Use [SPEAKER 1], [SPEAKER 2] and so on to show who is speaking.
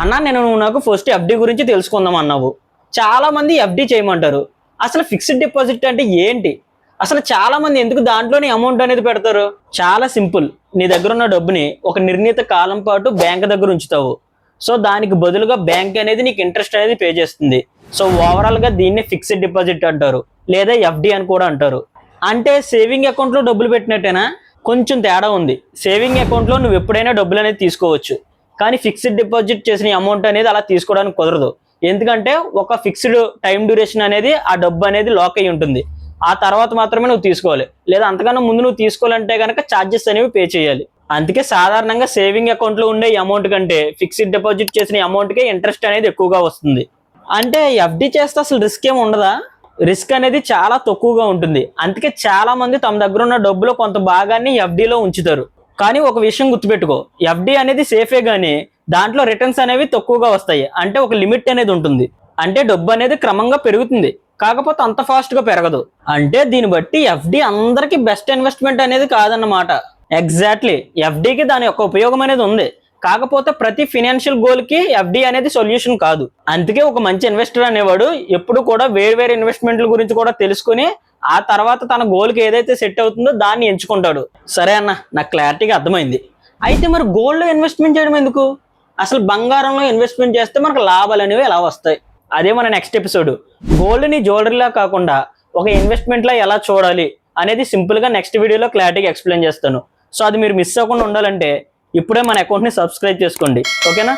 [SPEAKER 1] అన్న నువ్వు నాకు ఫస్ట్ ఎఫ్డి గురించి తెలుసుకుందాం అన్నావు. చాలా మంది ఎఫ్డి చేయమంటారు. అసలు ఫిక్స్డ్ డిపాజిట్ అంటే ఏంటి? అసలు చాలా మంది ఎందుకు దాంట్లోనే అమౌంట్ అనేది పెడతారు? చాలా సింపుల్. నీ దగ్గర ఉన్న డబ్బుని ఒక నిర్ణీత కాలం పాటు బ్యాంక్ దగ్గర ఉంచుతావు. సో దానికి బదులుగా బ్యాంక్ అనేది నీకు ఇంట్రెస్ట్ అనేది పే చేస్తుంది. సో ఓవరాల్ గా దీన్ని ఫిక్స్డ్ డిపాజిట్ అంటారు, లేదా ఎఫ్డి అని కూడా అంటారు. అంటే సేవింగ్ అకౌంట్ లో డబ్బులు పెట్టినట్టేనా? కొంచెం తేడా ఉంది. సేవింగ్ అకౌంట్ లో నువ్వు ఎప్పుడైనా డబ్బులు అనేది తీసుకోవచ్చు, కానీ ఫిక్స్డ్ డిపాజిట్ చేసిన అమౌంట్ అనేది అలా తీసుకోవడానికి కుదరదు. ఎందుకంటే ఒక ఫిక్స్డ్ టైం డ్యూరేషన్ అనేది ఆ డబ్బు అనేది లాక్ అయి ఉంటుంది. ఆ తర్వాత మాత్రమే నువ్వు తీసుకోవాలి, లేదా అంతకన్నా ముందు నువ్వు తీసుకోవాలంటే కనుక ఛార్జెస్ అనేవి పే చేయాలి. అందుకే సాధారణంగా సేవింగ్ అకౌంట్ లో ఉండే అమౌంట్ కంటే ఫిక్స్డ్ డిపాజిట్ చేసిన అమౌంట్ కే ఇంట్రెస్ట్ అనేది ఎక్కువగా వస్తుంది. అంటే ఎఫ్డి చేస్తే అసలు రిస్క్ ఏమి ఉండదా? రిస్క్ అనేది చాలా తక్కువగా ఉంటుంది. అందుకే చాలా మంది తమ దగ్గర ఉన్న డబ్బులో కొంత భాగాన్ని ఎఫ్డిలో ఉంచుతారు. కానీ ఒక విషయం గుర్తుపెట్టుకో, ఎఫ్డి అనేది సేఫే గానీ దాంట్లో రిటర్న్స్ అనేవి తక్కువగా వస్తాయి. అంటే ఒక లిమిట్ అనేది ఉంటుంది. అంటే డబ్బు అనేది క్రమంగా పెరుగుతుంది, కాకపోతే అంత ఫాస్ట్ గా పెరగదు. అంటే దీన్ని బట్టి ఎఫ్డి అందరికి బెస్ట్ ఇన్వెస్ట్మెంట్ అనేది కాదన్నమాట. ఎగ్జాక్ట్లీ, ఎఫ్డికి దాని యొక్క ఉపయోగం అనేది ఉంది, కాకపోతే ప్రతి ఫినాన్షియల్ గోల్ కి ఎఫ్డి అనేది సొల్యూషన్ కాదు. అందుకే ఒక మంచి ఇన్వెస్టర్ అనేవాడు ఎప్పుడు కూడా వేరు ఇన్వెస్ట్మెంట్ల గురించి కూడా తెలుసుకుని ఆ తర్వాత తన గోల్ కి ఏదైతే సెట్ అవుతుందో దాన్ని ఎంచుకుంటాడు. సరే అన్న, నాకు క్లారిటీగా అర్థమైంది. అయితే మరి గోల్డ్ లో ఇన్వెస్ట్మెంట్ చేయడం ఎందుకు? అసలు బంగారంలో ఇన్వెస్ట్మెంట్ చేస్తే మనకు లాభాలు అనేవి ఎలా వస్తాయి? అదే మన నెక్స్ట్ ఎపిసోడ్. గోల్డ్ ని జ్యువెలరీలా కాకుండా ఒక ఇన్వెస్ట్మెంట్ లా ఎలా చూడాలి అనేది సింపుల్ గా నెక్స్ట్ వీడియోలో క్లారిటీగా ఎక్స్ప్లెయిన్ చేస్తాను. సో అది మీరు మిస్ అవ్వకుండా ఉండాలంటే ఇప్పుడే మన అకౌంట్ ని సబ్స్క్రైబ్ చేసుకోండి, ఓకేనా?